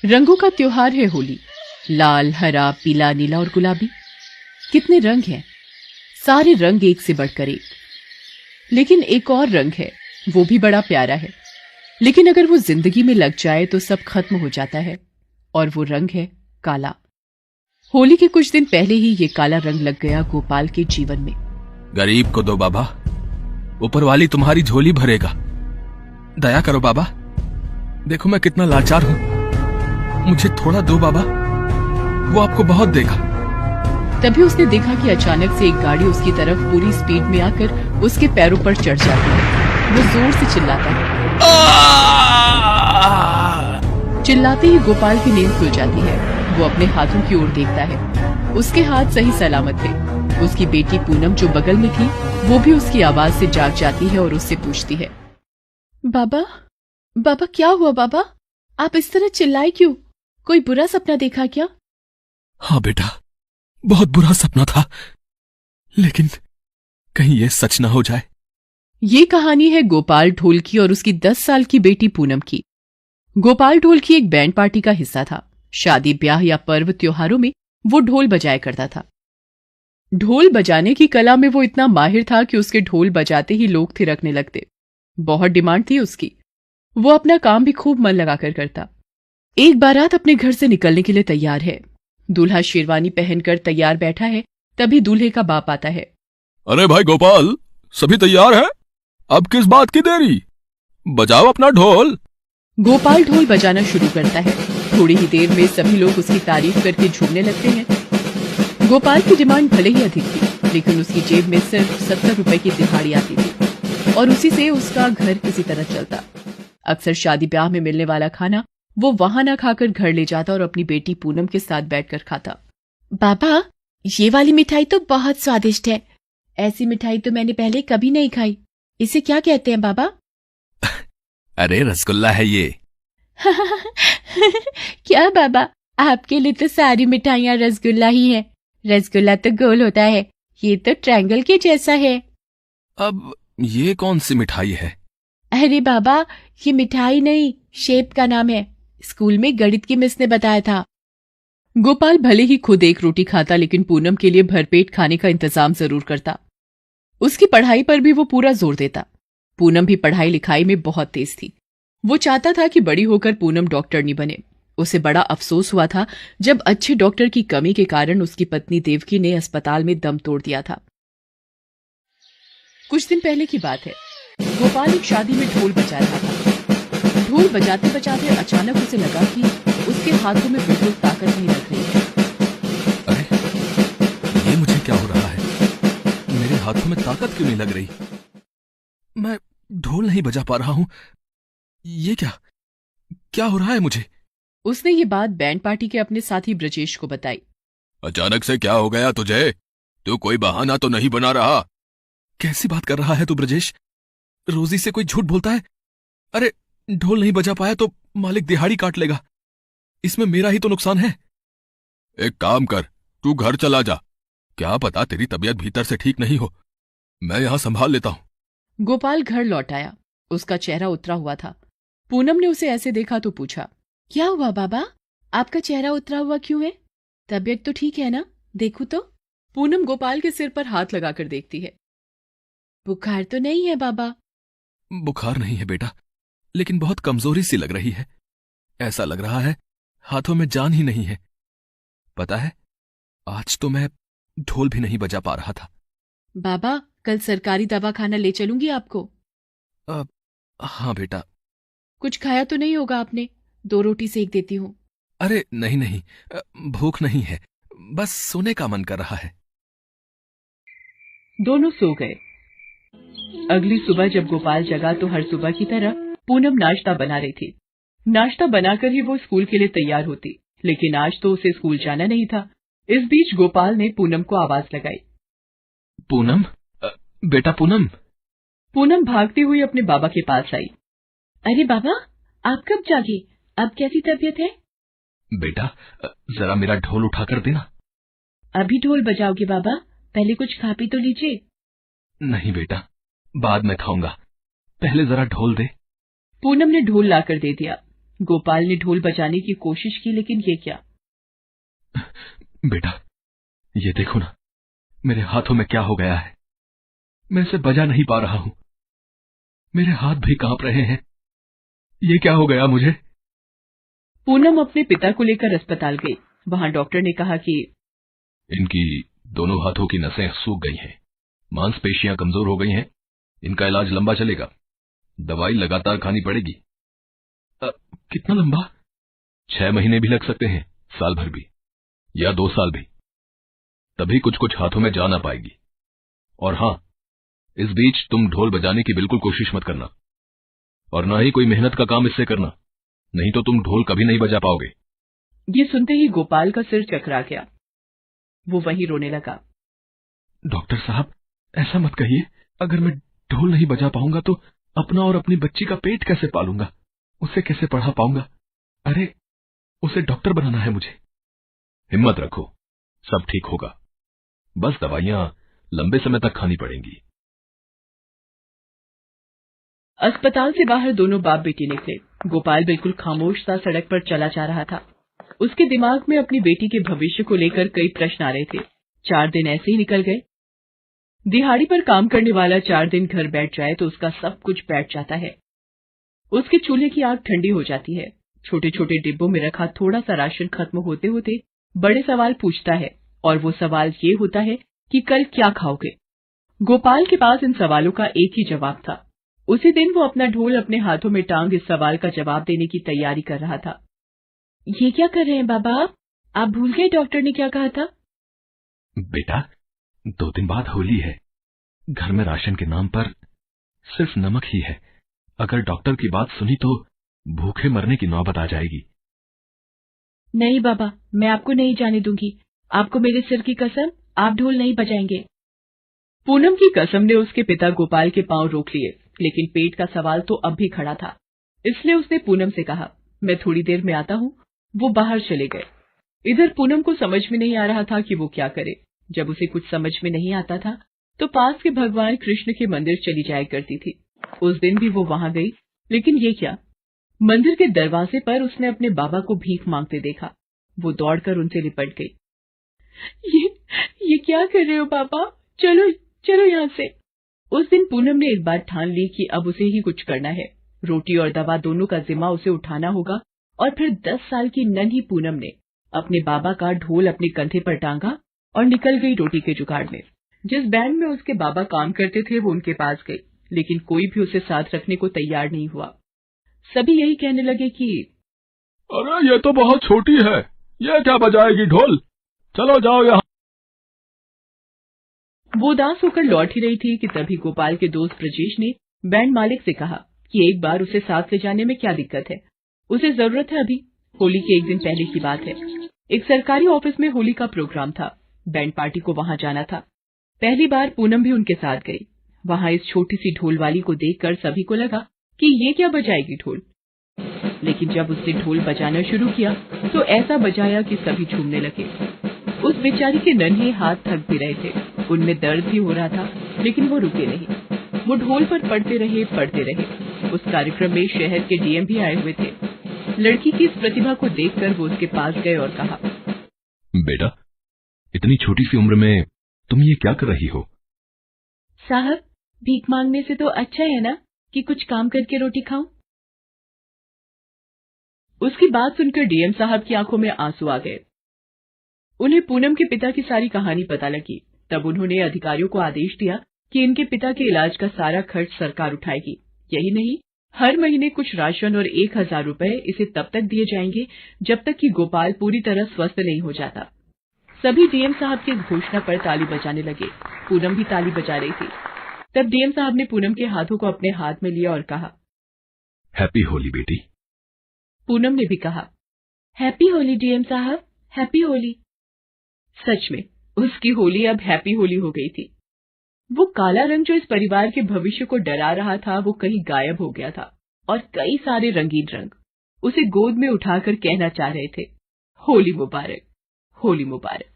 रंगों का त्योहार है होली। लाल, हरा, पीला, नीला और गुलाबी, कितने रंग हैं। सारे रंग एक से बढ़कर एक। लेकिन एक और रंग है, वो भी बड़ा प्यारा है, लेकिन अगर वो जिंदगी में लग जाए तो सब खत्म हो जाता है, और वो रंग है काला। होली के कुछ दिन पहले ही ये काला रंग लग गया गोपाल के जीवन में। गरीब को दो बाबा, ऊपर वाली तुम्हारी झोली भरेगा। दया करो बाबा, देखो मैं कितना लाचार हूं, मुझे थोड़ा दो बाबा, वो आपको बहुत देगा। तभी उसने देखा कि अचानक से एक गाड़ी उसकी तरफ पूरी स्पीड में आकर उसके पैरों पर चढ़ जाती है। वो जोर से चिल्लाता है। चिल्लाते ही गोपाल की नींद खुल जाती है। वो अपने हाथों की ओर देखता है, उसके हाथ सही सलामत थे। उसकी बेटी पूनम जो बगल में थी, वो भी उसकी आवाज से जाग जाती है और उससे पूछती है, बाबा, बाबा क्या हुआ बाबा? आप इस तरह चिल्लाए क्यों? कोई बुरा सपना देखा क्या? हाँ बेटा, बहुत बुरा सपना था, लेकिन कहीं ये सच ना हो जाए। ये कहानी है गोपाल ढोलकी और उसकी 10 साल की बेटी पूनम की। गोपाल ढोलकी एक बैंड पार्टी का हिस्सा था। शादी, ब्याह या पर्व त्योहारों में वो ढोल बजाया करता था। ढोल बजाने की कला में वो इतना माहिर था कि उसके ढोल बजाते ही लोग थिरकने लगते। बहुत डिमांड थी उसकी। वो अपना काम भी खूब मन लगाकर करता। एक बारात अपने घर से निकलने के लिए तैयार है। दूल्हा शेरवानी पहनकर तैयार बैठा है, तभी दूल्हे का बाप आता है। अरे भाई गोपाल, सभी तैयार हैं? अब किस बात की देरी? बजाओ अपना ढोल। गोपाल ढोल बजाना शुरू करता है। थोड़ी ही देर में सभी लोग उसकी तारीफ करके झूमने लगते हैं। गोपाल की डिमांड भले ही अधिक थी, लेकिन उसकी जेब में सिर्फ 70 रुपए की दिहाड़ी आती थी और उसी से उसका घर किसी तरह चलता। अक्सर शादी ब्याह में मिलने वाला खाना वो वहां ना खाकर घर ले जाता और अपनी बेटी पूनम के साथ बैठकर खाता। बाबा, ये वाली मिठाई तो बहुत स्वादिष्ट है। ऐसी मिठाई तो मैंने पहले कभी नहीं खाई। इसे क्या कहते हैं बाबा? अरे रसगुल्ला है ये। क्या बाबा, आपके लिए तो सारी मिठाइयाँ रसगुल्ला ही है। रसगुल्ला तो गोल होता है, ये तो ट्रायंगल के जैसा है। अब ये कौन सी मिठाई है? अरे बाबा, ये मिठाई नहीं, शेप का नाम है। स्कूल में गणित की मिस ने बताया था। गोपाल भले ही खुद एक रोटी खाता, लेकिन पूनम के लिए भरपेट खाने का इंतजाम जरूर करता। उसकी पढ़ाई पर भी वो पूरा जोर देता। पूनम भी पढ़ाई लिखाई में बहुत तेज थी। वो चाहता था कि बड़ी होकर पूनम डॉक्टरनी बने। उसे बड़ा अफसोस हुआ था जब अच्छे डॉक्टर की कमी के कारण उसकी पत्नी देवकी ने अस्पताल में दम तोड़ दिया था। कुछ दिन पहले की बात है। गोपाल एक शादी में ढोल बजा रहा था। ढोल बजाते बजाते अचानक उसे लगा कि उसके हाथों में बिल्कुल ताकत नहीं लग रही है। अरे, ये मुझे क्या हो रहा है? मेरे हाथों में ताकत क्यों नहीं लग रही? मैं ढोल नहीं बजा पा रहा हूं। ये क्या हो रहा है मुझे? उसने ये बात बैंड पार्टी के अपने साथी ब्रजेश को बताई। अचानक से क्या हो गया तुझे? तू कोई बहाना तो नहीं बना रहा? कैसी बात कर रहा है तू ब्रजेश? रोजी से कोई झूठ बोलता है? अरे, ढोल नहीं बजा पाया तो मालिक दिहाड़ी काट लेगा। इसमें मेरा ही तो नुकसान है। एक काम कर, तू घर चला जा। क्या पता तेरी तबीयत भीतर से ठीक नहीं हो। मैं यहां संभाल लेता हूं। गोपाल घर लौट आया। उसका चेहरा उतरा हुआ था। पूनम ने उसे ऐसे देखा तो पूछा, क्या हुआ बाबा? आपका चेहरा उतरा हुआ क्यों है? तबीयत तो ठीक है ना? देखो तो। पूनम गोपाल के सिर पर हाथ लगाकर देखती है। बुखार तो नहीं है बाबा? बुखार नहीं है बेटा, लेकिन बहुत कमजोरी सी लग रही है। ऐसा लग रहा है हाथों में जान ही नहीं है। पता है, आज तो मैं ढोल भी नहीं बजा पा रहा था। बाबा, कल सरकारी दवाखाना ले चलूंगी आपको। हाँ बेटा। कुछ खाया तो नहीं होगा आपने? 2 रोटी सेक देती हूँ। अरे नहीं नहीं, भूख नहीं है, बस सोने का मन कर रहा है। दोनों सो गए। अगली सुबह जब गोपाल जगा तो हर सुबह की तरह पूनम नाश्ता बना रही थी। नाश्ता बनाकर ही वो स्कूल के लिए तैयार होती, लेकिन आज तो उसे स्कूल जाना नहीं था। इस बीच गोपाल ने पूनम को आवाज लगाई। पूनम, बेटा पूनम। पूनम भागती हुई अपने बाबा के पास आई। अरे बाबा, आप कब जागे? अब कैसी तबीयत है? बेटा, जरा मेरा ढोल उठा कर देना। अभी ढोल बजाओगे बाबा? पहले कुछ खा पी तो लीजिए। नहीं बेटा, बाद में खाऊंगा, पहले जरा ढोल दे। पूनम ने ढोल लाकर दे दिया। गोपाल ने ढोल बजाने की कोशिश की, लेकिन ये क्या। बेटा, ये देखो ना, मेरे हाथों में क्या हो गया है। मैं इसे बजा नहीं पा रहा हूं। मेरे हाथ भी कांप रहे हैं। ये क्या हो गया मुझे। पूनम अपने पिता को लेकर अस्पताल गई। वहां डॉक्टर ने कहा कि इनकी दोनों हाथों की नसें सूख गई हैं, मांसपेशियां कमजोर हो गई हैं। इनका इलाज लंबा चलेगा, दवाई लगातार खानी पड़ेगी। कितना लंबा? 6 महीने भी लग सकते हैं, साल भर भी, या 2 साल भी। तभी कुछ कुछ हाथों में जान आ पाएगी। और हां, इस बीच तुम ढोल बजाने की बिल्कुल कोशिश मत करना, और ना ही कोई मेहनत का काम इससे करना, नहीं तो तुम ढोल कभी नहीं बजा पाओगे। ये सुनते ही गोपाल का सिर चकरा गया। वो वहीं रोने लगा। डॉक्टर साहब, ऐसा मत कहिए। अगर मैं ढोल नहीं बजा पाऊंगा तो अपना और अपनी बच्ची का पेट कैसे पालूंगा, उसे कैसे पढ़ा पाऊंगा। अरे, उसे डॉक्टर बनाना है मुझे। हिम्मत रखो, सब ठीक होगा। बस दवाइयां लंबे समय तक खानी पड़ेंगी। अस्पताल से बाहर दोनों बाप बेटी निकले। गोपाल बिल्कुल खामोश सा सड़क पर चला जा रहा था। उसके दिमाग में अपनी बेटी के भविष्य को लेकर कई प्रश्न आ रहे थे। 4 दिन ऐसे ही निकल गए। दिहाड़ी पर काम करने वाला 4 दिन घर बैठ जाए तो उसका सब कुछ बैठ जाता है। उसके चूल्हे की आग ठंडी हो जाती है। छोटे छोटे डिब्बों में रखा थोड़ा सा राशन खत्म होते होते बड़े सवाल पूछता है, और वो सवाल ये होता है कि कल क्या खाओगे। गोपाल के पास इन सवालों का एक ही जवाब था। उसी दिन वो अपना ढोल अपने हाथों में टांग इस सवाल का जवाब देने की तैयारी कर रहा था। ये क्या कर रहे हैं बाबा आप भूल गए डॉक्टर ने क्या कहा था। बेटा, 2 दिन बाद होली है। घर में राशन के नाम पर सिर्फ नमक ही है। अगर डॉक्टर की बात सुनी तो भूखे मरने की नौबत आ जाएगी। नहीं बाबा, मैं आपको नहीं जाने दूंगी। आपको मेरे सिर की कसम, आप ढोल नहीं बजाएंगे। पूनम की कसम ने उसके पिता गोपाल के पांव रोक लिए, लेकिन पेट का सवाल तो अब भी खड़ा था। इसलिए उसने पूनम से कहा, मैं थोड़ी देर में आता हूँ। वो बाहर चले गए। इधर पूनम को समझ में नहीं आ रहा था कि वो क्या करे। जब उसे कुछ समझ में नहीं आता था तो पास के भगवान कृष्ण के मंदिर चली जाया करती थी। उस दिन भी वो वहां गई, लेकिन ये क्या, मंदिर के दरवाजे पर उसने अपने बाबा को भीख मांगते देखा। वो दौड़कर उनसे लिपट गई। ये क्या कर रहे हो बाबा, चलो चलो यहाँ से। उस दिन पूनम ने एक बार ठान ली कि अब उसे ही कुछ करना है। रोटी और दवा दोनों का जिम्मा उसे उठाना होगा। और फिर 10 साल की नन्ही पूनम ने अपने बाबा का ढोल अपने कंधे पर टांगा और निकल गई रोटी के जुगाड़ में। जिस बैंड में उसके बाबा काम करते थे वो उनके पास गई, लेकिन कोई भी उसे साथ रखने को तैयार नहीं हुआ। सभी यही कहने लगे कि अरे ये तो बहुत छोटी है, ये क्या बजाएगी ढोल, चलो जाओ यहाँ। वो उदास होकर लौट ही रही थी कि तभी गोपाल के दोस्त ब्रजेश ने बैंड मालिक से कहा कि एक बार उसे साथ ले जाने में क्या दिक्कत है, उसे जरूरत है अभी। होली के एक दिन पहले की बात है। एक सरकारी ऑफिस में होली का प्रोग्राम था। बैंड पार्टी को वहां जाना था। पहली बार पूनम भी उनके साथ गई। वहां इस छोटी सी ढोल वाली को देखकर सभी को लगा कि ये क्या बजाएगी ढोल। लेकिन जब उसने ढोल बजाना शुरू किया तो ऐसा बजाया कि सभी झूमने लगे। उस बेचारी के नन्हे हाथ थक भी रहे थे, उनमें दर्द भी हो रहा था, लेकिन वो रुके नहीं। वो ढोल पर पढ़ते रहे। उस कार्यक्रम में शहर के डीएम भी आए हुए थे। लड़की की इस प्रतिभा को देखकर वो उसके पास गए और कहा, बेटा, इतनी छोटी सी उम्र में तुम ये क्या कर रही हो। साहब, भीख मांगने से तो अच्छा है ना कि कुछ काम करके रोटी खाऊं। उसकी बात सुनकर डीएम साहब की आंखों में आंसू आ गए। उन्हें पूनम के पिता की सारी कहानी पता लगी। तब उन्होंने अधिकारियों को आदेश दिया कि इनके पिता के इलाज का सारा खर्च सरकार उठाएगी। यही नहीं, हर महीने कुछ राशन और 1000 रुपए इसे तब तक दिए जाएंगे जब तक कि गोपाल पूरी तरह स्वस्थ नहीं हो जाता। सभी डीएम साहब की इस घोषणा पर ताली बजाने लगे। पूनम भी ताली बजा रही थी। तब डीएम साहब ने पूनम के हाथों को अपने हाथ में लिया और कहा, हैप्पी होली बेटी। पूनम ने भी कहा, हैप्पी होली डीएम साहब, हैप्पी होली। सच में उसकी होली अब हैप्पी होली हो गई थी। वो काला रंग जो इस परिवार के भविष्य को डरा रहा था वो कहीं गायब हो गया था, और कई सारे रंगीन रंग उसे गोद में उठाकर कहना चाह रहे थे, होली मुबारक, होली मुबारक।